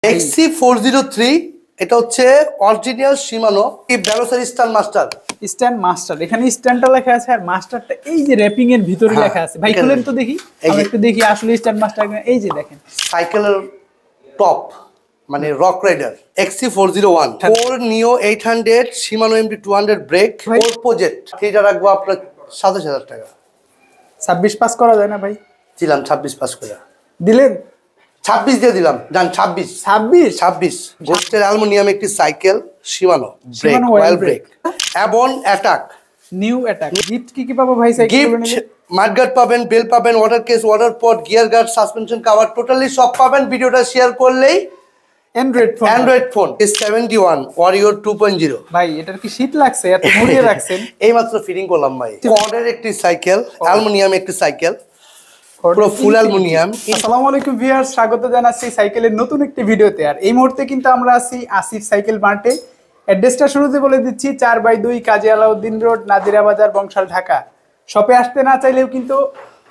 XC403 এটা হচ্ছে original শিমানো কি ভেলোসিটি স্ট্যান্ড মাস্টার। এখানে স্ট্যান্ডটা লেখা আছে আর মাস্টারটা এই যে র‍্যাপিং এর ভিতরে লেখা আছে। ভাই খুলেন তো দেখি, আমরা একটু দেখি আসলে স্ট্যান্ড মাস্টার এই যে দেখেন সাইকেলের টপ মানে রক রাইডার XC401 4 নিও 800 শিমানো MT200 ব্রেক 4 প্রজেক্ট এটা রাখবো আপনার 27000 টাকা। 26 পাস করা যায় না ভাই? দিলাম 26 পাস করে দিলেন, 26 দিয়ে দিলাম, জান 26 গোস্টের অ্যালুমিনিয়াম একটি cycle Shimano brake oil brake এবং অ্যাটাক নিউ অ্যাটাক। গিফট কি পাবো ভাই? সাইকেল মাডগার্ড পাবেন, বেল পাবেন, water case, water pot, gear guard, suspension cover, totally সব পাবেন। ভিডিওটা শেয়ার করলেই অ্যান্ড্রয়েড ফোন 71 ওয়ারিয়র 2.0। ভাই এটার কি শীত লাগছে? এত মুড়িয়ে রাখছেন। এইমাত্র ফিটিং করলাম ভাই। কোয়াডের একটি সাইকেল, অ্যালুমিনিয়াম একটি সাইকেল, পুরো ফুল অ্যালুমিনিয়াম। আসসালামু আলাইকুম ভিউয়ার্স, স্বাগত জানাচ্ছি সাইকেলের নতুন একটি ভিডিওতে। আর এই মুহূর্তে কিন্তু আমরা আছি আসিফ সাইকেল মার্টে। অ্যাড্রেসটা শুরুতে বলে দিচ্ছি, 4/2 কাজী আলাউদ্দিন রোড, নাজিরা বাজার, বংশাল, ঢাকা। শপে আসতে না চাইলেও কিন্তু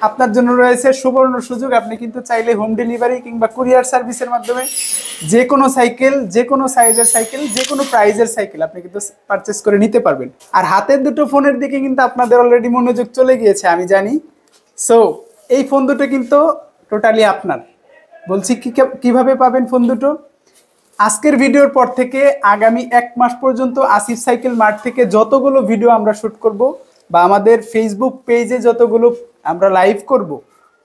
আপনার জন্য রয়েছে সুবর্ণ সুযোগ। আপনি কিন্তু চাইলে হোম ডেলিভারি কিংবা কুরিয়ার সার্ভিসের মাধ্যমে যে কোনো সাইকেল, যে কোনো সাইজের সাইকেল, যে কোনো প্রাইজের সাইকেল আপনি কিন্তু পারচেস করে নিতে পারবেন। আর হাতের দুটো ফোনের দিকে কিন্তু আপনাদের অলরেডি মনোযোগ চলে গিয়েছে, আমি জানি। সো এই ফোন দুটো কিন্তু টোটালি আপনার। বলছি কিভাবে পাবেন ফোন দুটো? আজকের ভিডিওর পর থেকে আগামী 1 মাস পর্যন্ত আসিফ সাইকেল মার্ট থেকে যতগুলো ভিডিও আমরা শ্যুট করব বা আমাদের ফেসবুক পেজে যতগুলো আমরা লাইভ করব,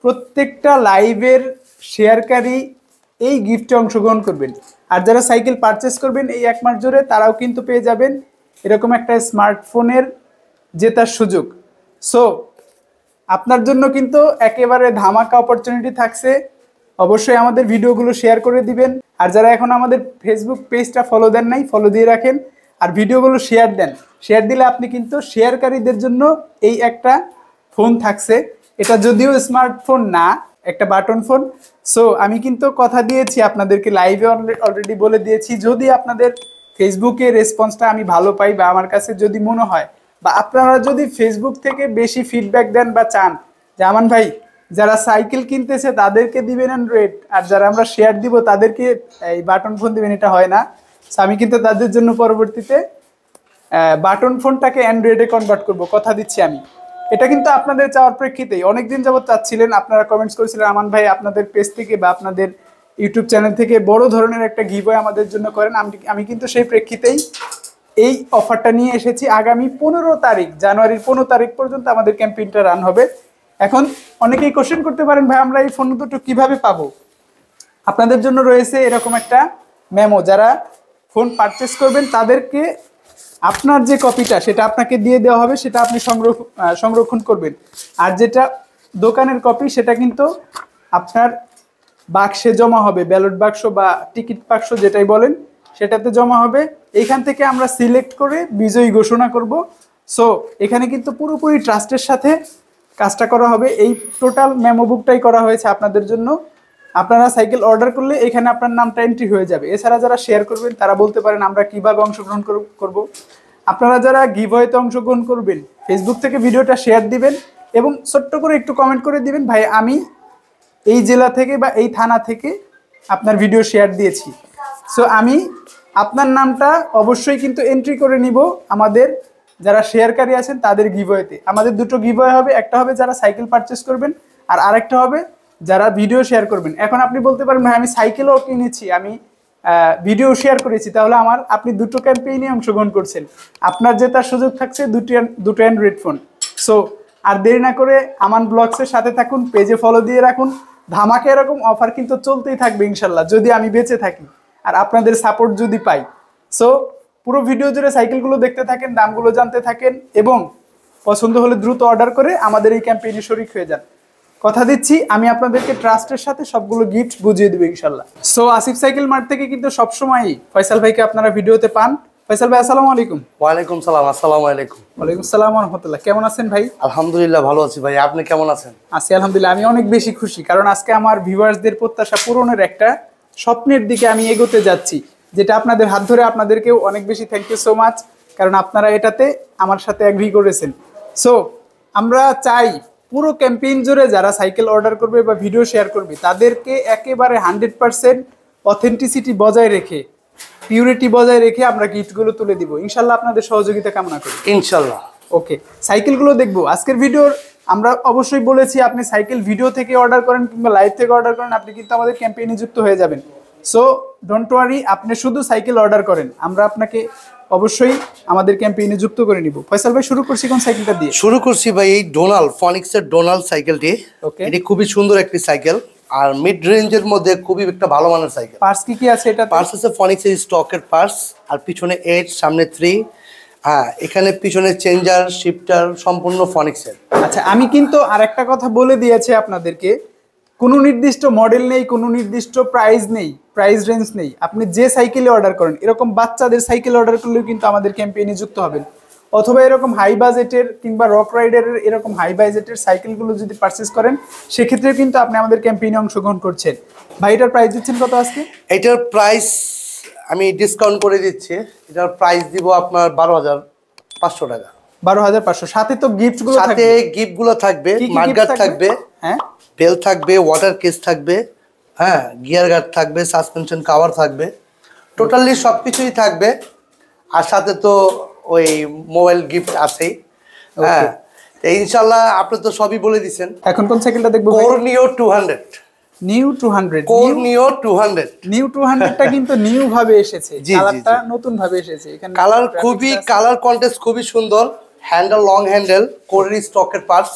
প্রত্যেকটা লাইভের শেয়ারকারী এই গিফটে অংশগ্রহণ করবেন। আর যারা সাইকেল পারচেস করবেন এই 1 মাস জুড়ে, তারাও কিন্তু পেয়ে যাবেন এরকম একটা স্মার্টফোনের জেতার সুযোগ। সো আপনার জন্য কিন্তু একেবারে ধামাকা অপরচুনিটি থাকছে। অবশ্যই আমাদের ভিডিওগুলো শেয়ার করে দিবেন। আর যারা এখন আমাদের ফেসবুক পেজটা ফলো দেন নাই, ফলো দিয়ে রাখেন। আর ভিডিওগুলো শেয়ার দেন। শেয়ার দিলে আপনি কিন্তু শেয়ারকারীদের জন্য এই একটা ফোন থাকছে। এটা যদিও স্মার্টফোন না, একটা বাটন ফোন। সো আমি কিন্তু কথা দিয়েছি আপনাদেরকে, লাইভে অলরেডি বলে দিয়েছি, যদি আপনাদের ফেসবুকে রেসপন্সটা আমি ভালো পাই বা আমার কাছে যদি মনে হয় বা আপনারা যদি ফেসবুক থেকে বেশি ফিডব্যাক দেন বা চান যে আমান ভাই যারা সাইকেল কিনতেছে তাদেরকে দিবেন অ্যান্ড্রয়েড, আর যারা আমরা শেয়ার দিব তাদেরকে এই বাটন ফোন দিবেন, এটা হয় না। সো আমি কিন্তু তাদের জন্য পরবর্তীতে বাটন ফোনটাকে অ্যান্ড্রয়েডে কনভার্ট করব, কথা দিচ্ছি আমি। এটা কিন্তু আপনাদের চাওয়ার প্রেক্ষিতেই, অনেকদিন যাবত চাচ্ছিলেন, আপনারা কমেন্টস করেছিলেন আমান ভাই আপনাদের পেজ থেকে বা আপনাদের ইউটিউব চ্যানেল থেকে বড় ধরনের একটা গিভওয়ে আমাদের জন্য করেন। আমি কিন্তু সেই প্রেক্ষিতেই এই অফারটা নিয়ে এসেছি। আগামী 15 তারিখ, জানুয়ারির 15 তারিখ পর্যন্ত আমাদের ক্যাম্পেইনটা রান হবে। এখন অনেকেই কোশ্চেন করতে পারেন ভাই আমরা এই ফোন দুটো কিভাবে পাবো? আপনাদের জন্য রয়েছে এরকম একটা মেমো। যারা ফোন পারচেস করবেন তাদেরকে আপনার যে কপিটা সেটা আপনাকে দিয়ে দেওয়া হবে, সেটা আপনি সংরক্ষণ করবেন। আর যেটা দোকানের কপি সেটা কিন্তু আপনার বাক্সে জমা হবে, ব্যালট বাক্স বা টিকিট বাক্স যেটাই বলেন, সেটাতে জমা হবে। এইখান থেকে আমরা সিলেক্ট করে বিজয়ী ঘোষণা করব। সো এখানে কিন্তু পুরোপুরি ট্রাস্টের সাথে কাজটা করা হবে। এই টোটাল মেমো বুকটাই করা হয়েছে আপনাদের জন্য। আপনারা সাইকেল অর্ডার করলে এখানে আপনার নামটা এন্ট্রি হয়ে যাবে। এছাড়া যারা শেয়ার করবেন তারা বলতে পারেন আমরা কিভাবে অংশগ্রহণ করব। আপনারা যারা গিভওয়েতে অংশগ্রহণ করবেন, ফেসবুক থেকে ভিডিওটা শেয়ার দিবেন এবং ছোট্ট করে একটু কমেন্ট করে দিবেন, ভাই আমি এই জেলা থেকে বা এই থানা থেকে আপনার ভিডিও শেয়ার দিয়েছি। সো আমি আপনার নামটা অবশ্যই কিন্তু এন্ট্রি করে নিব আমাদের যারা শেয়ারকারী আছেন তাদের গিভওয়েতে। আমাদের দুটো গিভওয়ে হবে, একটা হবে যারা সাইকেল পারচেস করবেন আর আরেকটা হবে যারা ভিডিও শেয়ার করবেন। এখন আপনি বলতে পারেন ভাই আমি সাইকেলও কিনেছি, আমি ভিডিও শেয়ার করেছি, তাহলে আপনি দুটো ক্যাম্পেইনে অংশগ্রহণ করছেন। আপনার জেতার সুযোগ থাকছে দুটো অ্যান্ড্রয়েড ফোন। সো আর দেরি না করে আমান ব্লগসের সাথে থাকুন, পেজে ফলো দিয়ে রাখুন। ধামাকে এরকম অফার কিন্তু চলতেই থাকবে ইনশাল্লাহ, যদি আমি বেঁচে থাকি আর আপনাদের সাপোর্ট যদি পাই। সো পুরো ভিডিও জুড়ে সাইকেলগুলো দেখতে থাকেন, দামগুলো জানতে থাকেন এবং পছন্দ হলে দ্রুত অর্ডার করে আমাদের এই ক্যাম্পেইনে শরিক হয়ে যান। কথা দিচ্ছি আমি আপনাদেরকে ট্রাস্টের সাথে সবগুলো গিফট বুঝিয়ে দেবো ইনশাল্লাহ। সো আসিফ সাইকেল মার্ট থেকে কিন্তু সবসময়ই ফয়সাল ভাইকে আপনারা ভিডিওতে পান। ফয়সাল ভাই আসসালামু আলাইকুম। ওয়ালাইকুম সালাম। আসসালামু আলাইকুম। ওয়ালাইকুম আসসালাম ওয়া রাহমাতুল্লাহ। কেমন আছেন ভাই? আলহামদুলিল্লাহ ভালো আছি ভাই, আপনি কেমন আছেন? আছি আলহামদুলিল্লাহ। আমি অনেক বেশি খুশি, কারণ আজকে আমার ভিউয়ার্সদের প্রত্যাশা পূরণের একটা স্বপ্নের দিকে আমি এগোতে যাচ্ছি, যেটা আপনাদের হাত ধরে। আপনাদেরকেও অনেক বেশি থ্যাংক ইউ সো মাচ, কারণ আপনারা এটাতে আমার সাথে অ্যাগ্রি করেছেন। সো আমরা চাই পুরো ক্যাম্পেইন জুড়ে যারা সাইকেল অর্ডার করবে বা ভিডিও শেয়ার করবে তাদেরকে একেবারে 100% অথেন্টিসিটি বজায় রেখে, পিউরিটি বজায় রেখে আমরা গিফটগুলো তুলে দিব ইনশাল্লাহ। আপনাদের সহযোগিতা কামনা করি ইনশাল্লাহ। ওকে, সাইকেলগুলো দেখবো আজকের ভিডিওর। আমরা অবশ্যই বলেছি আপনি সাইকেল ভিডিও থেকে অর্ডার করেন কিংবা লাইভ থেকে অর্ডার করেন, আপনি কিন্তু আমাদের ক্যাম্পেইনে যুক্ত হয়ে যাবেন। সো ডোন্ট ওয়ারি, আপনি শুধু সাইকেল অর্ডার করেন, আমরা আপনাকে অবশ্যই আমাদের ক্যাম্পেইনে যুক্ত করে নিব। ফয়সাল ভাই, শুরু করছি কোন সাইকেলটা দিয়ে? শুরু করছি ভাই এই ডোনাল্ড, ফনিক্সের ডোনাল্ড সাইকেলটি। ওকে, এটি খুবই সুন্দর একটি সাইকেল আর মিড রেঞ্জের মধ্যে খুবই একটা ভালো মানের সাইকেল। পার্টস কি কি আছে এটা? পার্টস আছে ফনিক্সের স্টকের পার্টস, আর পিছনে 8, সামনে 3। হ্যাঁ, এখানে পিছনে চেঞ্জার, শিফটার সম্পূর্ণ ফনিক্সের। আচ্ছা, আমি কিন্তু আরেকটা কথা বলে দিয়েছি আপনাদেরকে, কোনো নির্দিষ্ট মডেল নেই, কোনো নির্দিষ্ট প্রাইস নেই, প্রাইস রেঞ্জ নেই। আপনি যে সাইকেলে অর্ডার করেন, এরকম বাচ্চাদের সাইকেল অর্ডার করলেও কিন্তু আমাদের ক্যাম্পেইনে যুক্ত হবেন, অথবা এরকম হাই বাজেটের কিংবা রক রাইডারের এরকম হাই বাজেটের সাইকেলগুলো যদি পারচেস করেন, সেক্ষেত্রে কিন্তু আপনি আমাদের ক্যাম্পেইনে অংশগ্রহণ করছেন। ভাই, এটার প্রাইস দিচ্ছেন কত আজকে? এটার প্রাইস আমি ডিসকাউন্ট করে দিচ্ছি। এটার প্রাইস দিব আপনার 12,500 টাকা। 12,500। সাথে তো গিফটগুলো থাকবে। সাথে গিফটগুলো থাকবে, মাডগার্ড থাকবে, হ্যাঁ, বেল থাকবে, ওয়াটার কেস থাকবে, হ্যাঁ, গিয়ার গার্ড থাকবে, সাসপেনশন কভার থাকবে, টোটালি সবকিছুই থাকবে। আর সাথে তো ওই মোবাইল গিফট আছেই। হ্যাঁ, ইনশাল্লাহ আপনি তো সবই বলে দিচ্ছেন। এখন কোন সাইকেলটা দেখবো? কর্নিও 200। নিউ 200। কর্নিও 200। নিউ 200টা কিন্তু নিউ ভাবে এসেছে, কালারটা নতুন ভাবে এসেছে। এখানে কালার খুবই, কালার কন্টেস্ট খুবই সুন্দর। হ্যান্ডেল, লং হ্যান্ডেল, কোরের স্টকের পার্টস,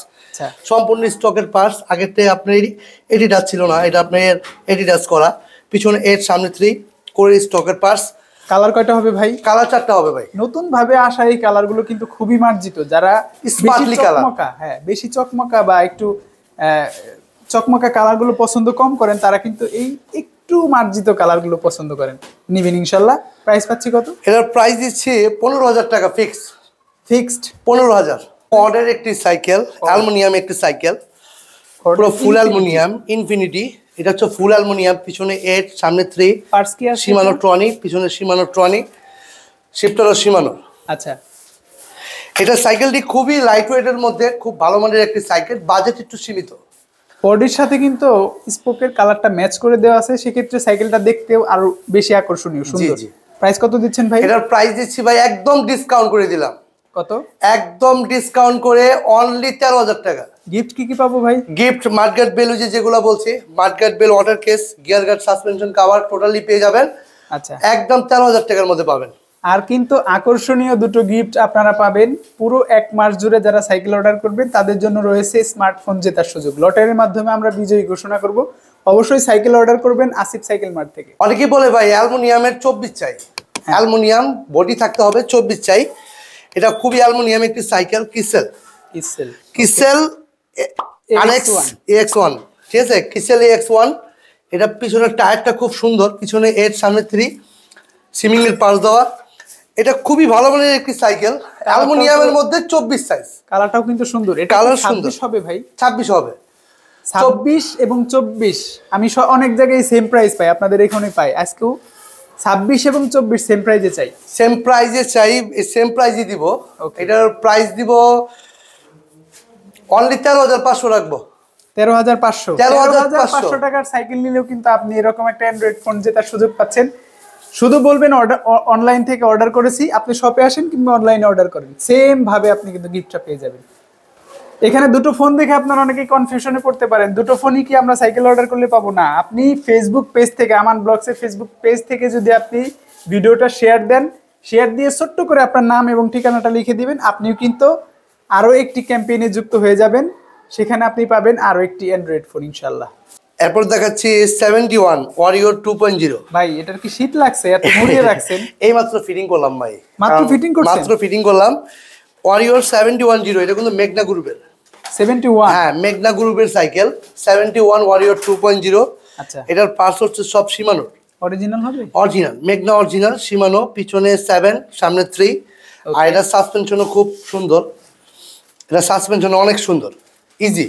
সম্পূর্ণ স্টকের পার্টস। আগেতে আপনার এডিডাস ছিল না, এটা আপনার এডিডাস করা। পিছনে 8, সামনে 3, কোরের স্টকের পার্টস। কালার কয়টা হবে ভাই? কালার 4টা হবে ভাই। নতুন ভাবে আসা এই কালারগুলো কিন্তু খুবই মার্জিত। যারা স্মার্টলি কালার, হ্যাঁ, বেশি চকমকা বা একটু চকমকা কালারগুলো পছন্দ কম করেন, তারা কিন্তু এই একটু মার্জিত কালারগুলো পছন্দ করেন, নিবেন ইনশাল্লাহ। প্রাইস পাচ্ছি কত? এটার প্রাইস দিচ্ছি 15,000 টাকা ফিক্সড। 15,000। ফর্ডের একটি সাইকেল, অ্যালুমিনিয়াম একটি সাইকেল, পুরো ফুল অ্যালুমিনিয়াম, ইনফিনিটি। এটা হচ্ছে ফুল অ্যালুমিনিয়াম, পিছনে 8, সামনে 3। পার্টস কি আছে? শিমানো ট্রনিক, পিছনে শিমানো ট্রনিক, শিফটারও শিমানো। আচ্ছা, এটা সাইকেলটি খুবই লাইট ওয়েটের মধ্যে খুব ভালো মানের একটি সাইকেল, বাজেট একটু সীমিত। বডির সাথে কিন্তু স্পোকের কালারটা ম্যাচ করে দেওয়া আছে, সেক্ষেত্রে সাইকেলটা দেখতেও আরো বেশি আকর্ষণীয়, সুন্দর। প্রাইস কত দিচ্ছেন ভাই? এটার প্রাইস দিচ্ছি ভাই একদম ডিসকাউন্ট করে দিলাম। কত? একদম ডিসকাউন্ট করে অনলি 13,000 টাকা। গিফট কি কি পাবো ভাই? গিফট মাডগার্ড বেল, যেগুলো বলছি, mudguard bell, water case, gear guard, suspension cover totally পেয়ে যাবেন। আচ্ছা, একদম 13,000 টাকার মধ্যে পাবেন। আর কিন্তু আকর্ষণীয় দুটো গিফট আপনারা পাবেন পুরো 1 মাস জুড়ে। যারা সাইকেল অর্ডার করবেন তাদের জন্য রয়েছে স্মার্টফোন জেতার সুযোগ। লটারির মাধ্যমে আমরা বিজয়ী ঘোষণা করব। অবশ্যই সাইকেল অর্ডার করবেন আসিফ সাইকেল মার্ট থেকে। অনেকেই বলে ভাই অ্যালুমিনিয়ামের 24 চাই, অ্যালুমিনিয়াম বডি থাকতে হবে, 24 চাই। এটা খুবই অ্যালুমিনিয়াম একটি সাইকেল, কিসেল AX1, ঠিক আছে, কিসেল AX1। এটা পিছনের টায়ারটা খুব সুন্দর, পিছনে 8, সামনে 3, সিমিং এর পাশ দেওয়া। এটা খুবই ভালো মানের একটি সাইকেল, অ্যালুমিনিয়ামের মধ্যে 24 সাইজ। কালারটাও কিন্তু সুন্দর। এটা কালার সুন্দর 26 হবে ভাই? 26 হবে। 26 এবং 24 আমি অনেক জায়গায় সেম প্রাইস পাই, আপনাদের এখানে পাই। আজকেও 26 এবং 24 সেম প্রাইজে চাই। সেম প্রাইজে চাই, সেম প্রাইজই দিব। এটার প্রাইস দিব অনলি 13,500 রাখবো। 13,500 টাকার সাইকেল নিলেও কিন্তু আপনি এরকম একটা অ্যান্ড্রয়েড ফোন জেতার সুযোগ পাচ্ছেন। শুধু বলবেন অনলাইন থেকে অর্ডার করেছি, আপনি শপে আসেন কিংবা অনলাইনে অর্ডার করেন, সেম ভাবে আপনি কিন্তু গিফটটা পেয়ে যাবেন। এখানে দুটো ফোন দেখে আপনারা অনেকেই কনফিউশনে পড়তে পারেন, দুটো ফোনই কি আমরা সাইকেল অর্ডার করলে পাবো? না, আপনি ফেসবুক পেজ থেকে, আমান ব্লগসের ফেসবুক পেজ থেকে যদি আপনি ভিডিওটা শেয়ার দেন, শেয়ার দিয়ে ছোট্ট করে আপনার নাম এবং ঠিকানাটা লিখে দিবেন, আপনিও কিন্তু আরো একটি ক্যাম্পেইনে যুক্ত হয়ে যাবেন। সেখানে আপনি পাবেন আরো একটি অ্যান্ড্রয়েড ফোন ইনশাআল্লাহ। এরপর দেখাচ্ছি 71 ওয়ারিয়র 2.0। ভাই, এটার কি শীত লাগছে? এত মুড়িয়ে রাখছেন। এই মাত্র ফিটিং করলাম ভাই, মাত্র ফিটিং করছেন? মাত্র ফিটিং করলাম। ওয়ারিয়র 71 এটা কিন্তু মেঘনা গ্রুপের 71, হ্যাঁ, মেঘনা গ্রুপের সাইকেল 71 ওয়ারিয়র 2.0। আচ্ছা, এটার পার্টস হচ্ছে সব শিমানো, অরিজিনাল হবে? অরিজিনাল মেঘনা, অরিজিনাল শিমানো। পিছনে 7, সামনে 3। আর এটা সাসপেনশনও খুব সুন্দর, এটা সাসপেনশন অনেক সুন্দর, ইজি।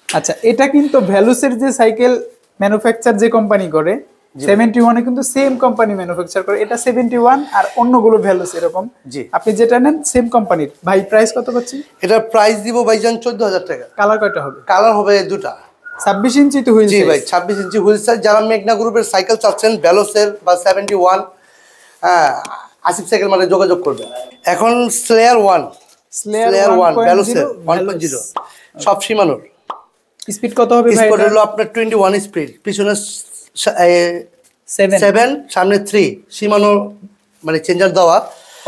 আচ্ছা, এটা কিন্তু ভ্যালুসের যে সাইকেল ম্যানুফ্যাকচার যে কোম্পানি করে, 71 এ কিন্তু সেম কোম্পানি ম্যানুফ্যাকচার করে। এটা 71 আর অন্যগুলো ভ্যালুস এরকম। জি, আপনি যেটা নেন সেম কোম্পানির। ভাই, প্রাইস কত পাচ্ছি? এটার প্রাইস দিব ভাইজান 14,000 টাকা। কালার কয়টা হবে? কালার হবে দুটা। 26 ইঞ্চি তো হুইল জি ভাই 26 ইঞ্চি হুইল সাইজ। যারা মেঘনা গ্রুপের সাইকেল চাচ্ছেন ভেলোসের বা 71, হ্যাঁ আসিফ সাইকেল মানে যোগাযোগ করবেন। এখন স্লেয়ার 1 ভেলোসের 1.0 সব সীমানোর। স্পিড কত হবে ভাই? স্পিড হলো আপনার 21 স্পিড, পিছনে 7, সামনে 3, সীমানো মানে চেঞ্জার দেওয়া।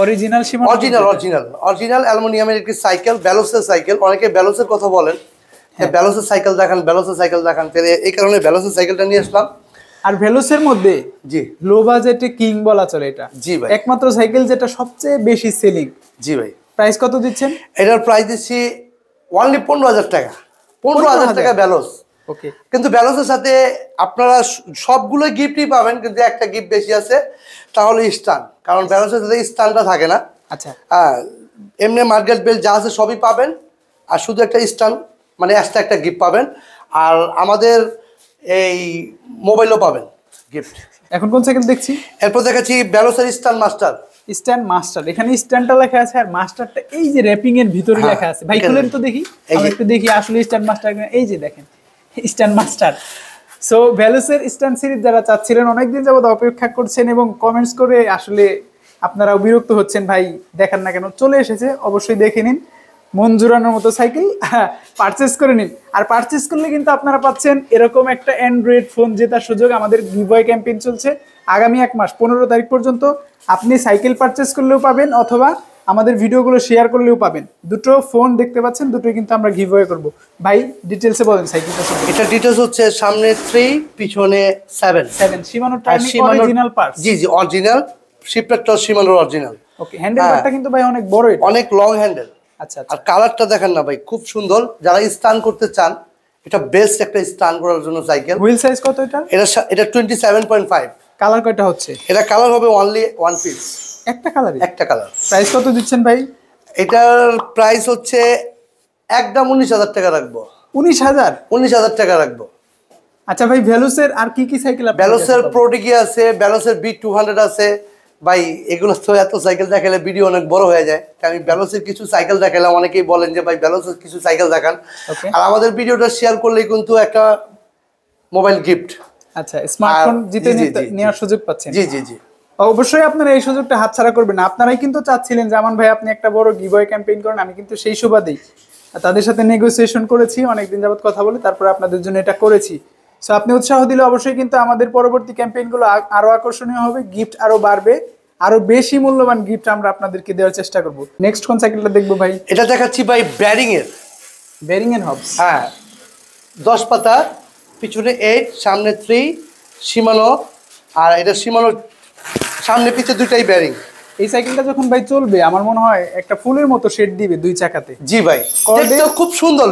অরিজিনাল সীমানো, অরিজিনাল অ্যালুমিনিয়ামের একটি সাইকেল, ভেলোসের সাইকেল। অনেকে ভেলোসের কথা বলেন, ভেলোসের সাইকেল দেখান, ভেলোসের সাইকেল দেখান, এই কারণে ভেলোসের সাইকেলটা নিয়ে আসলাম। আর ভেলোসের মধ্যে জি লো বাজেটে কিং বলা চলে এটা। জি ভাই, একমাত্র সাইকেল যেটা সবচেয়ে বেশি সেলিং। জি ভাই। প্রাইস কত দিচ্ছেন? এটার প্রাইস দিচ্ছি অনলি 15,000 টাকা। 15,000 টাকা ভেলোস। ওকে, কিন্তু ভেলোসের সাথে আপনারা সবগুলো গিফটই পাবেন, কিন্তু একটা গিফট বেশি আছে, তাহলে স্টান। কারণ ভেলোসের সাথে স্টানটা থাকে না। আচ্ছা, হ্যাঁ, এমনি মার্কেট বেল যা আছে সবই পাবেন, আর শুধু একটা স্টান মানে এক্সট্রা একটা গিফট পাবেন। আর আমাদের এই মোবাইলও পাবেন গিফট। এখন কোন সাইকেল দেখছি? এরপর দেখাচ্ছি ভেলোসের স্টান মাস্টার। স্ট্যান্ড মাস্টার, এখানে স্ট্যান্ডটা লেখা আছে আর মাস্টারটা এই যে র্যাপিং এর ভিতরে লেখা আছে। ভাই খুলেন তো দেখি, আমরা একটু দেখি আসলে স্ট্যান্ড মাস্টার। এই যে দেখেন স্ট্যান্ড মাস্টার। সো ভেলোসের স্ট্যান্ড সিরিজ যারা চাচ্ছিলেন, অনেকদিন যাবত অপেক্ষা করছেন এবং কমেন্টস করে আসলে আপনারাও বিরক্ত হচ্ছেন ভাই দেখান না কেন, চলে এসেছে, অবশ্যই দেখে নিন। মন জুড়ানোর মতো সাইকেল পারচেস করে নিন। আর পারচেস করলে কিন্তু আপনারা পাচ্ছেন এরকম একটা অ্যান্ড্রয়েড ফোন জেতার সুযোগ। আমাদের গিভঅ্যাওয়ে ক্যাম্পেইন চলছে আগামী 1 মাস 15 তারিখ পর্যন্ত। আপনি সাইকেল পারচেস করলেও পাবেন, অথবা আমাদের ভিডিওগুলো শেয়ার করলেও পাবেন। দুটো ফোন দেখতে পাচ্ছেন, দুটোই কিন্তু আমরা গিভঅ্যাওয়ে করব। ভাই ডিটেইলসে বলেন সাইকেলটা সম্পর্কে। এটা ডিটেইলস হচ্ছে সামনে 3, পিছনে 7 সীমানো টার্নিং অরিজিনাল পার্টস। জি জি, অরিজিনাল শিপটারটা সীমানোর অরিজিনাল। ওকে, হ্যান্ডেলবারটা কিন্তু ভাই অনেক বড়, এটা অনেক লং হ্যান্ডেল। আচ্ছা, আর কালারটা দেখেন না ভাই, খুব সুন্দর। যারা স্টান করতে চান, এটা বেস্ট একটা স্টান করার জন্য সাইকেল। হুইল সাইজ কত এটা? এটা 27.5। কালার কয়টা হচ্ছে? এটা কালার হবে অনলি 1 পিস, একটা কালার। একটা কালার। প্রাইস কত দিচ্ছেন ভাই? এটার প্রাইস হচ্ছে একদম 19,000 টাকা রাখবো। 19,000 টাকা রাখবো। আচ্ছা ভাই, ভেলোসের আর কি কি সাইকেল আছে? ভেলোসের প্রোডিগি আছে, ভেলোসের B200 আছে। ভাই এগুলো তো এত সাইকেল দেখালে ভিডিও অনেক বড় হয়ে যায়। আমি ভেলোসের কিছু সাইকেল দেখালাম, অনেকেই বলেন যে ভাই ভেলোসের কিছু সাইকেল দেখান। আর আমাদের ভিডিওটা শেয়ার করলেই কিন্তু একটা মোবাইল গিফট, আচ্ছা স্মার্টফোন জিতে নেওয়ার সুযোগ পাচ্ছেন। জি জি জি, অবশ্যই আপনারা এই সুযোগটা হাতছাড়া করবেন না। আপনারাই কিন্তু চাচ্ছিলেন যে আমান ভাই আপনি একটা বড় গিভঅ্যাওয়ে ক্যাম্পেইন করেন। আমি কিন্তু সেই সুবাদেই তাদের সাথে নেগোসিয়েশন করেছি, অনেকদিন যাবত কথা বলে তারপরে আপনাদের জন্য এটা করেছি। সো আপনি উৎসাহ দিলে অবশ্যই কিন্তু আমাদের পরবর্তী ক্যাম্পেইনগুলো আরো আকর্ষণীয় হবে, গিফট আরো বাড়বে, আরো বেশি মূল্যবান গিফট আমরা আপনাদেরকে দেওয়ার চেষ্টা করব। নেক্সট কোন সাইকেলটা দেখবো ভাই? এটা দেখাচ্ছি ভাই ব্যারিং এর হবস। হ্যাঁ, 10 পাতা, পিছনে 8, সামনে 3, সীমানো। আর এটা সীমানোর সামনে পিছে দুইটাই ব্যারিং। এই সাইকেলটা যখন ভাই চলবে আমার মনে হয় একটা ফুলের মতো শেড দিবে দুই চাকাতে। জি ভাই, দেখতে খুব সুন্দর,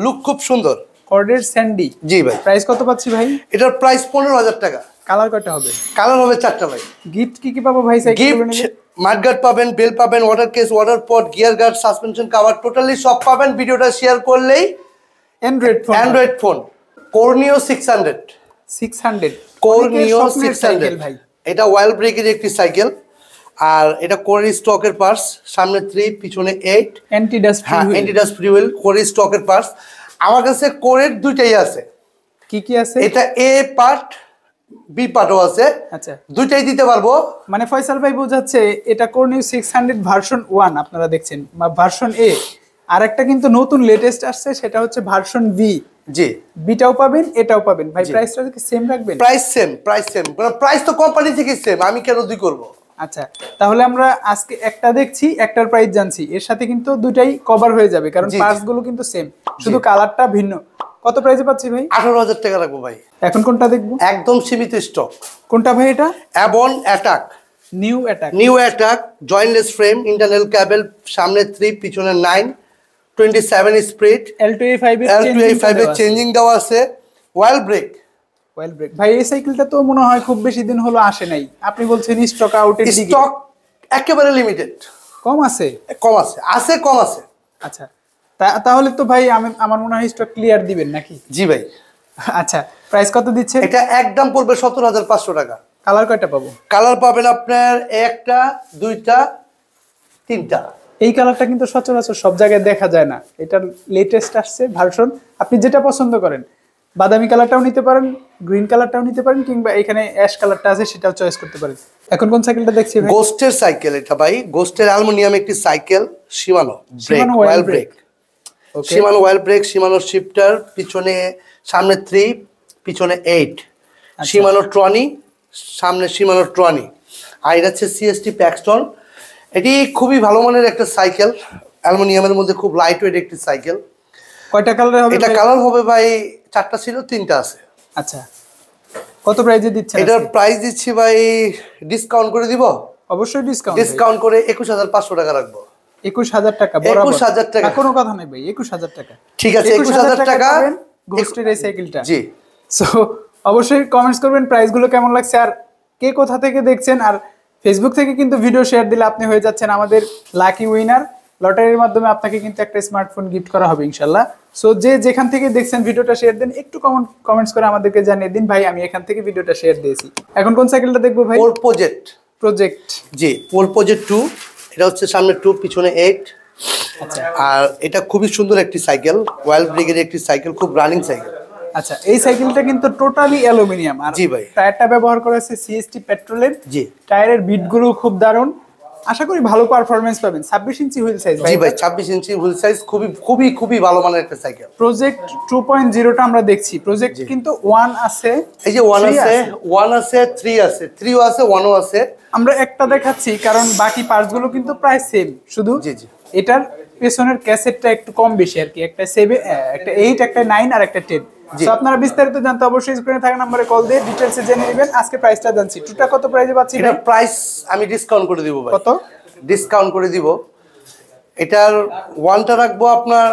লুক খুব সুন্দর। কর্ডের স্যান্ডি। জি ভাই। প্রাইস কত পাচ্ছি ভাই? এটার প্রাইস 15,000 টাকা। কালার কয়টা হবে? কালার হবে 4টা ভাই। গিফট কি কি পাবো ভাই সাইকেলগুলো নিলে? গিফট মাডগার্ড পাবেন, বেল পাবেন, water case, water pot, gear guard, suspension cover, totally সব পাবেন। ভিডিওটা শেয়ার করলেই অ্যান্ড্রয়েড ফোন কর্নিও 600 কর্নিও 600 ভাই। এটা ওয়াইল্ড ব্রেকের একটি সাইকেল। আর এটা কোর স্টকের পার্টস, সামনে 3, পিছনে 8, অ্যান্টি ডাস্ট ফ্রি। হ্যাঁ anti dust free wheel, core স্টকের পার্টস। আমার কাছে কোরের দুইটাই আছে। কি কি আছে? এটা এ পার্ট, বি পার্টও আছে। আচ্ছা, দুইটাই দিতে পারবো। মানে ফয়সাল ভাই বোঝাচ্ছে এটা কর্নিও 600 ভার্সন 1 আপনারা দেখছেন, বা ভার্সন এ। আর একটা কিন্তু নতুন লেটেস্ট আসছে, সেটা হচ্ছে ভার্সন বি। জি, বিটাও পাবেন, এটাও পাবেন। ভাই প্রাইসটা কি সেম রাখবেন? Price same. প্রাইস তো কোম্পানি থেকে সেম, আমি কেন দুই করব? আচ্ছা, তাহলে আমরা আজকে একটা দেখছি, একটার প্রাইস জানছি, এর সাথে কিন্তু দুটাই কভার হয়ে যাবে, কারণ পার্টস গুলো কিন্তু সেম, শুধু কালারটা ভিন্ন। কত প্রাইসে পাচ্ছি ভাই? 18,000 টাকা রাখবো ভাই। এখন কোনটা দেখবো? একদম সীমিত স্টক। কোনটা ভাই এটা? অ্যাবন attack, new attack, jointless frame, internal cable, সামনে 3, পিছনে 9, 27 স্পিড, L2A5 এর চেঞ্জিং দেওয়া আছে, ওয়াইল্ড ব্রেক। ভাই এই সাইকেলটা তো মনে হয় খুব বেশি দিন হলো আসে নাই, আপনি বলছেন স্টক আউটের দিকে। স্টক একেবারে লিমিটেড, কম আছে। কম আছে। আচ্ছা, তাহলে তো ভাই আমার মনে হয় স্টক ক্লিয়ার দিবেন নাকি? জি ভাই। আচ্ছা, প্রাইস কত দিচ্ছে? এটা একদম পড়বে 17,500 টাকা। কালার কয়টা পাবো? কালার পাবেন আপনার 1টা, 2টা, 3টা। এই কালারটা কিন্তু সচরাচর সব জায়গায় দেখা যায় না, এটা লেটেস্ট আসছে ভার্সন, আপনি যেটা পছন্দ করেন। বাদামি কালারটাও নিতে পারেন, গ্রিন কালারটাও নিতে পারেন, কিংবা এখানে অ্যাশ কালারটা আছে সেটাও চয়েস করতে পারেন। এখন কোন সাইকেলটা দেখছি ভাই? গোস্টের সাইকেল এটা ভাই, গোস্টের অ্যালুমিনিয়াম একটি cycle, Shimano brake, oil brake, Shimano oil brake, Shimano shifter, পিছনে সামনে 3, পিছনে 8, শিমানো ট্রনি, সামনে শিমানো ট্রনি, আর এটা হচ্ছে সিএসটি প্যাক্সটন। এটি খুবই ভালো মানের একটা সাইকেল, অ্যালুমিনিয়ামের মধ্যে খুব লাইট ওয়েট একটি সাইকেল। কয়টা কালার হবে? এটা কালার হবে ভাই 4টা ছিল, 3টা আছে। আচ্ছা, কত প্রাইসে দিচ্ছেন? এটার প্রাইস দিচ্ছি ভাই, ডিসকাউন্ট করে দিব। অবশ্যই ডিসকাউন্ট করে 21500 টাকা রাখবো। 21000 টাকা? 21000 টাকা, কোনো কথা নাই ভাই, 21000 টাকা। ঠিক আছে, 21000 টাকা গোস্টের এই সাইকেলটা। জি। সো অবশ্যই কমেন্টস করবেন প্রাইসগুলো কেমন লাগছে, আর কে কোথা থেকে দেখছেন। আর ফেসবুক থেকে কিন্তু ভিডিও শেয়ার দিলে আপনি হয়ে যাচ্ছেন আমাদের লাকি উইনার। লটারির মাধ্যমে আপনাকে কিন্তু একটা স্মার্টফোন গিফট করা হবে ইনশাল্লাহ। সো যে যেখান থেকে দেখছেন ভিডিওটা শেয়ার দেন, একটু কমেন্টস করে আমাদেরকে জানিয়ে দিন ভাই আমি এখান থেকে ভিডিওটা শেয়ার দিয়েছি। এখন কোন সাইকেলটা দেখবো ভাই? প্রজেক্ট। জি, প্রজেক্ট 2। এটা হচ্ছে সামনে 2, পিছনে 8। আচ্ছা, আর এটা খুবই সুন্দর একটি সাইকেল, ওয়াইল্ড ব্রিগেড একটি সাইকেল, খুব রানিং সাইকেল। আচ্ছা, এই সাইকেলটা কিন্তু টোটালি অ্যালুমিনিয়াম। আর জি ভাই, টায়ারটা ব্যবহার করা হয়েছে সিএসটি পেট্রোলের। জি, টায়ারের বিটগুলো খুব দারুণ, আশা করি ভালো পারফরম্যান্স পাবেন। 26 ইঞ্চি হুইল সাইজ। জি ভাই, 26 ইঞ্চি হুইল সাইজ, খুবই খুবই খুবই ভালো মানের একটা সাইকেল। প্রজেক্ট 2.0টা আমরা দেখছি। প্রজেক্ট কিন্তু 1 আছে, এই যে 1 আছে, 1 আছে, 3 আছে, 3ও আছে, 1ও আছে। আমরা একটা দেখাচ্ছি কারণ বাকি পার্টসগুলো কিন্তু প্রায় সেম, শুধু জি জি এটার পেছনের ক্যাসেটটা একটু কম বেশি আর কি। একটা 7, একটা 8, একটা 9 আর একটা 10। তো আপনারা বিস্তারিত জানতে অবশ্যই স্ক্রিনে থাকা নম্বরে কল দিয়ে ডিটেইলসে জেনে নেবেন। আজকে প্রাইসটা জানছি, টুটা কত প্রাইসে পাচ্ছি? এটা প্রাইস আমি ডিসকাউন্ট করে দিব ভাই। কত ডিসকাউন্ট করে দিব? এটার 1টা রাখবো আপনার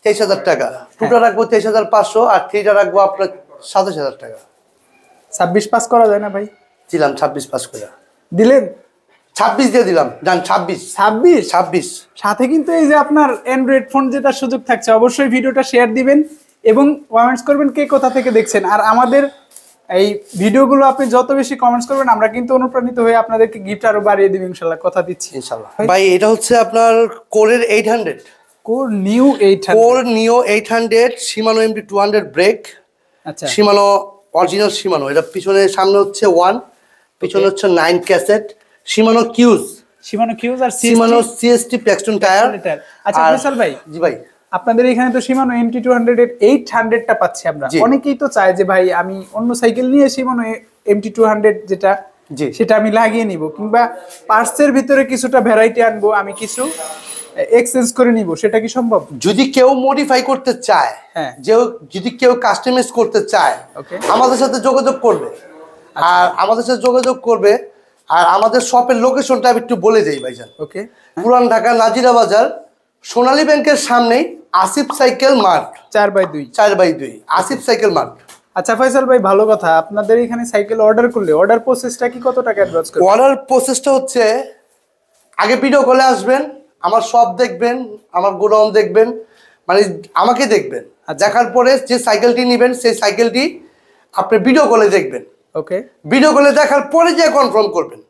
23000 টাকা, 2টা রাখবো 23500, আর 3টা রাখবো আপনার 27000 টাকা। 26 পাস করা যায় না ভাই? দিলাম 26 পাস করে। দিলেন 26 দিয়ে দিলাম, জান 26। সাথে কিন্তু এই যে আপনার অ্যান্ড্রয়েড ফোন জেতার সুযোগ থাকছে। অবশ্যই ভিডিওটা শেয়ার দিবেন এবং কমেন্টস করবেন কে কোথা থেকে দেখছেন। আর আমাদের এই ভিডিওগুলো আপনি যত বেশি কমেন্টস করবেন আমরা কিন্তু অনুপ্রাণিত হয়ে আপনাদেরকে গিফট আরো বাড়িয়ে দিব ইনশাআল্লাহ, কথা দিচ্ছি ইনশাআল্লাহ। ভাই এটা হচ্ছে আপনার কোরের 800, core new 800 Shimano MT 200 brake. আচ্ছা, শিমানো অরিজিনাল শিমানো। এটা পিছনে সামনে হচ্ছে 1, পিছনে হচ্ছে 9 ক্যাসেট, শিমানো কিউজ আর শিমানো সিএসটি প্যাক্সটন টায়ার। আচ্ছা ফয়সাল ভাই, জি ভাই, আপনাদের এখানে তো শিমানো MT200 এর 800টা পাচ্ছি আমরা। অনেকেই তো চায় যে ভাই আমি অন্য সাইকেল নিয়ে শিমানো MT200 যেটা সেটা আমি লাগিয়ে নিব, কিংবা পার্টসের ভিতরে কিছুটা ভ্যারাইটি আনবো, আমি কিছু এক্সচেঞ্জ করে নিব, সেটা কি সম্ভব? যদি কেউ মডিফাই করতে চায়, যদি কেউ কাস্টমাইজ করতে চায়, আমাদের সাথে যোগাযোগ করবে। আর আমাদের সাথে যোগাযোগ করবে, আর আমাদের শপের লোকেশনটা আমি একটু বলে দেই ভাইজান। ওকে, পুরান ঢাকা নাজিরা বাজার, সোনালী ব্যাংকের সামনেই Asif cycle mart, 4x2 Asif cycle mart. আচ্ছা ফয়সাল ভাই, ভালো কথা, আপনাদের এখানে সাইকেল অর্ডার করলে অর্ডার প্রসেসটা কি, কত টাকা অ্যাডভান্স করবেন? অর্ডার প্রসেসটা হচ্ছে, আগে ভিডিও কলে আসবেন, আমার শপ দেখবেন, আমার গোডাউন দেখবেন, মানে আমাকে দেখবেন। দেখার পরে যে সাইকেলটি নেবেন সেই সাইকেলটি আপনি ভিডিও কলে দেখবেন। ওকে, ভিডিও কলে দেখার পরে যে কনফার্ম করবেন,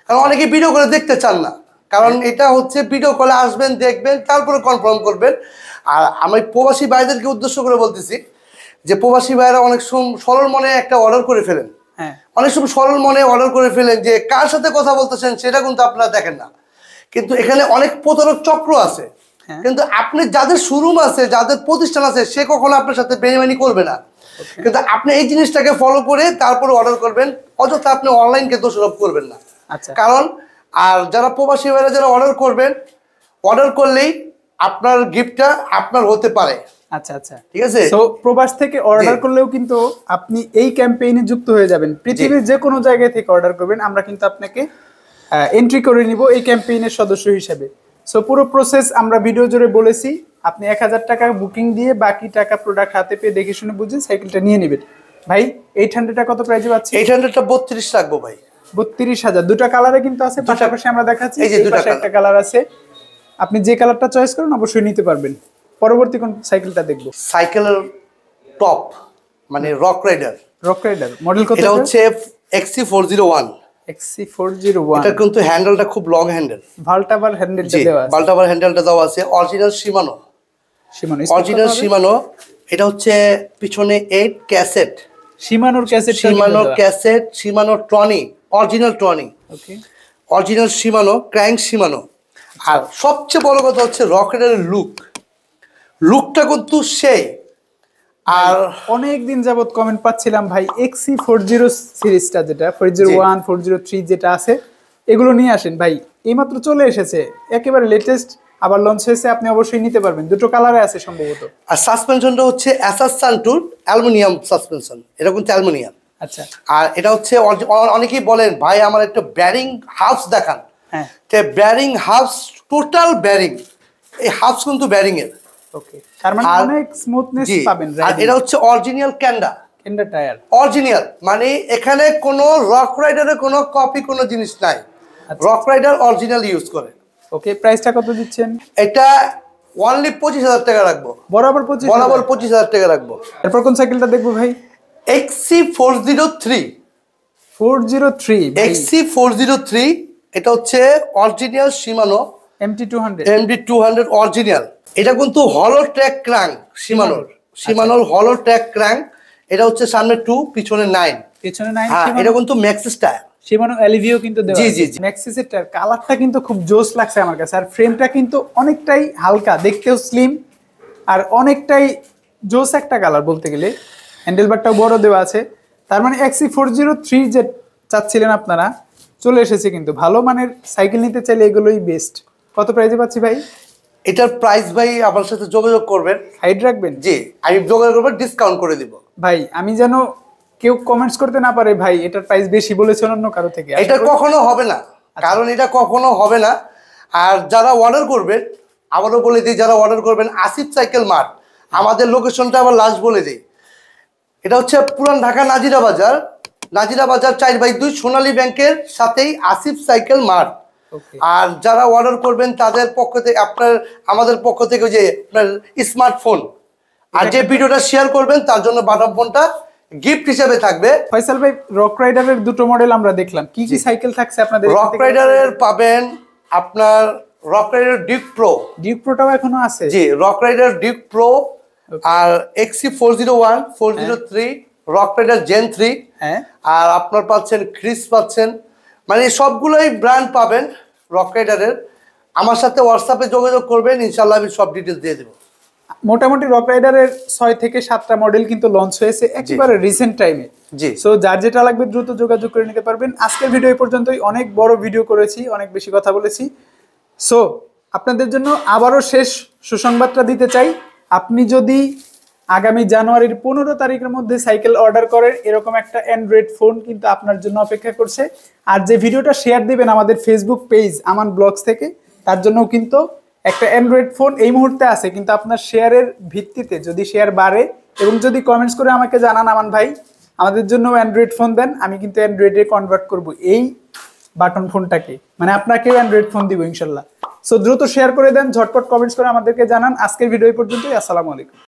কারণ অনেকে ভিডিও কলে দেখতে চান না। কারণ এটা হচ্ছে ভিডিও কলে আসবেন, দেখবেন, তারপরে কনফার্ম করবেন। আর আমি প্রবাসী ভাইদেরকে উদ্দেশ্য করে বলতেছি যে প্রবাসী ভাইরা অনেক সরল মনে একটা অর্ডার করে ফেলেন। অনেক সময় সরল মনে অর্ডার করে ফেলেন যে কার সাথে কথা বলতেছেন সেটা কিন্তু আপনারা দেখেন না। কিন্তু এখানে অনেক প্রতারক চক্র আছে। কিন্তু আপনি যাদের শোরুম আছে, যাদের প্রতিষ্ঠান আছে, সে কখনো আপনার সাথে বেইমানি করবে না। কিন্তু আপনি এই জিনিসটাকে ফলো করে তারপরে অর্ডার করবেন, অযথা আপনি অনলাইনকে দোষারোপ করবেন না। কারণ আর যারা প্রবাসী ভাইরা যারা অর্ডার করবেন, অর্ডার করলেই আপনার গিফটটা আপনার হতে পারে। আচ্ছা আচ্ছা, ঠিক আছে। সো প্রবাস থেকে অর্ডার করলেও কিন্তু আপনি এই ক্যাম্পেইনে যুক্ত হয়ে যাবেন। পৃথিবীর যে কোনো জায়গায় থেকে অর্ডার করবেন, আমরা কিন্তু আপনাকে এন্ট্রি করে নিব এই ক্যাম্পেইনের সদস্য হিসেবে। সো পুরো প্রসেস আমরা ভিডিও জুড়ে বলেছি। আপনি 1000 টাকা বুকিং দিয়ে বাকি টাকা প্রোডাক্ট হাতে পেয়ে দেখে শুনে বুঝে সাইকেলটা নিয়ে নেবেন। ভাই 800টা কত প্রাইসে পাচ্ছি? 800টা 32 রাখবো ভাই। 32,000। দুটো কালারে কিন্তু আছে, পাশাপাশি আমরা দেখাচ্ছি। এই যে দুটো একটা কালার আছে, আপনি যে কালারটা চয়েস করুন অবশ্যই নিতে পারবেন। পরবর্তী কোন সাইকেলটা দেখবো? সাইকেলের টপ মানে রক রাইডার মডেল কত? এটা হচ্ছে XC401। এটা কিন্তু হ্যান্ডেলটা খুব লং হ্যান্ডেল, ভালটাভার হ্যান্ডেলটা দেওয়া আছে। ভালটাভার হ্যান্ডেলটা দেওয়া আছে, অরিজিনাল শিমানো। এটা হচ্ছে পিছনে 8 ক্যাসেট, শিমানোর ক্যাসেট, শিমানো ট্রনি, অরিজিনাল ট্রনি, ওকে, অরিজিনাল শিমানো, ক্র্যাঙ্ক শিমানো। আর সবচেয়ে বড় কথা হচ্ছে রক রাইডারের লুকটা কিন্তু সেই। আর অনেক দিন যাবত কমেন্ট পাচ্ছিলাম ভাই XC40 সিরিজটা, যেটা 401 403 যেটা আছে, এগুলো নিয়ে আসেন ভাই। এইমাত্র চলে এসেছে, একেবারে লেটেস্ট, আবার লঞ্চ হয়েছে, আপনি অবশ্যই নিতে পারবেন। দুটো কালারে আছে সম্ভবত। আর সাসপেনশনটা হচ্ছে অ্যাসাস সানটুর অ্যালুমিনিয়াম সাসপেনশন, এটা কিন্তু অ্যালুমিনিয়াম। আচ্ছা, আর এটা হচ্ছে অনেকেই বলেন ভাই আমার একটা ব্যারিং হাউস দেখান। হ্যাঁ, ব্যারিং হাউস, টোটাল ব্যারিং, এই হাউস কিন্তু ব্যারিং এর। ওকে, তার মানে অনেক স্মুথনেস পাবেন। আর এটা হচ্ছে অরিজিনাল ক্যান্ডা টায়ার, অরিজিনাল, মানে এখানে কোনো রক রাইডারের কোনো কপি কোনো জিনিস নাই। রক রাইডার অরিজিনাল ইউজ করে। ওকে, প্রাইসটা কত দিচ্ছেন? এটা অনলি 25,000 টাকা রাখবো। বরাবর 25,000 টাকা রাখবো। এরপর কোন সাইকেলটা দেখবো ভাই? XC403, 403 XC403, এটা হচ্ছে অরিজিনাল শিমানো MT200 অরিজিনাল। এটা কিন্তু হলো ট্র্যাক ক্র্যাঙ্ক শিমানোর হলো ট্র্যাক ক্র্যাঙ্ক। এটা হচ্ছে সামনে 2, পিছনে 9। হ্যাঁ, এটা কিন্তু ম্যাক্সিস টায়ার, শিমানো এলিভিও কিন্তু দেওয়া আছে। জি, ম্যাক্সিসের টায়ার, কালারটা কিন্তু খুব জোস লাগছে আমার কাছে। আর ফ্রেমটা কিন্তু অনেকটাই হালকা, দেখতেও স্লিম, আর অনেকটাই জোস একটা কালার বলতে গেলে। হ্যান্ডেলবারটাও বড় দেওয়া আছে। তার মানে XC403 যে চাচ্ছিলেন আপনারা, চলে এসেছে। কিন্তু ভালো মানের সাইকেল নিতে চাইলে এগুলোই বেস্ট। কত প্রাইসে পাচ্ছি ভাই? এটার প্রাইস ভাই আমার সাথে যোগাযোগ করবেন, হাইড রাখবেন। জি, আমি যোগাযোগ করবো, ডিসকাউন্ট করে দিব ভাই। আমি যেন কেউ কমেন্টস করতে না পারে ভাই এটার প্রাইস বেশি বলেছেন অন্য কারো থেকে। এটা কখনো হবে না, কারণ এটা কখনো হবে না। আর যারা অর্ডার করবেন, আবারও বলে দিই, যারা অর্ডার করবেন আসিফ সাইকেল মার্ট, আমাদের লোকেশনটা আবার লাস্ট বলে দিই। এটা হচ্ছে পুরান ঢাকা নাজিরা বাজার 4/2 সোনালী ব্যাংকের সাথেই আসিফ সাইকেল মার্ট। আর যারা অর্ডার করবেন তাদের পক্ষ থেকে আমাদের পক্ষ থেকে যে আপনার স্মার্টফোন, আর যে ভিডিওটা শেয়ার করবেন তার জন্য বাটন ফোনটা গিফট হিসেবে থাকবে। ফয়সাল ভাই, রক রাইডারের দুটো মডেল আমরা দেখলাম, কি কি সাইকেল থাকছে আপনাদের? রক রাইডারের পাবেন আপনার রক রাইডার ডিউক প্রোটাও এখনো আছে। জি, রক রাইডার ডিউক প্রো, আর XC401 403, রক রাইডার জেন 3, আর আপনার পাচ্ছেন ক্রিস পাচ্ছেন, মানে সবগুলোই ব্র্যান্ড পাবেন রক রাইডারের। আমার সাথে হোয়াটসঅ্যাপে যোগাযোগ করবেন, ইনশাআল্লাহ আমি সব ডিটেইলস দিয়ে দেব। মোটামুটি রক রাইডারের 6 থেকে 7টা মডেল কিন্তু লঞ্চ হয়েছে একেবারে রিসেন্ট টাইমে। জি, সো যার যেটা লাগবে দ্রুত যোগাযোগ করে নিতে পারবেন। আজকের ভিডিও এই পর্যন্তই। অনেক বড় ভিডিও করেছি, অনেক বেশি কথা বলেছি। সো আপনাদের জন্য আবারও শেষ সুসংবাদটা দিতে চাই। আপনি যদি আগামী জানুয়ারির 15 তারিখের মধ্যে সাইকেল অর্ডার করেন, এরকম একটা অ্যান্ড্রয়েড ফোন কিন্তু আপনার জন্য অপেক্ষা করছে। আর যে ভিডিওটা শেয়ার দিবেন আমাদের ফেসবুক পেজ আমান ব্লগস থেকে, তার জন্যও কিন্তু একটা অ্যান্ড্রয়েড ফোন এই মুহূর্তে আছে। কিন্তু আপনার শেয়ারের ভিত্তিতে যদি শেয়ার বাড়ে এবং যদি কমেন্টস করে আমাকে জানান আমান ভাই আমাদের জন্য অ্যান্ড্রয়েড ফোন দেন, আমি কিন্তু অ্যান্ড্রয়েডে কনভার্ট করব এই বাটন ফোনটাকে, মানে আপনাকেও অ্যান্ড্রয়েড ফোন দিব ইনশাল্লাহ। সো দ্রুত শেয়ার করে দেন, ঝটপট কমেন্টস করে আমাদেরকে জানান। আজকের ভিডিও এই পর্যন্তই। আসসালামু আলাইকুম।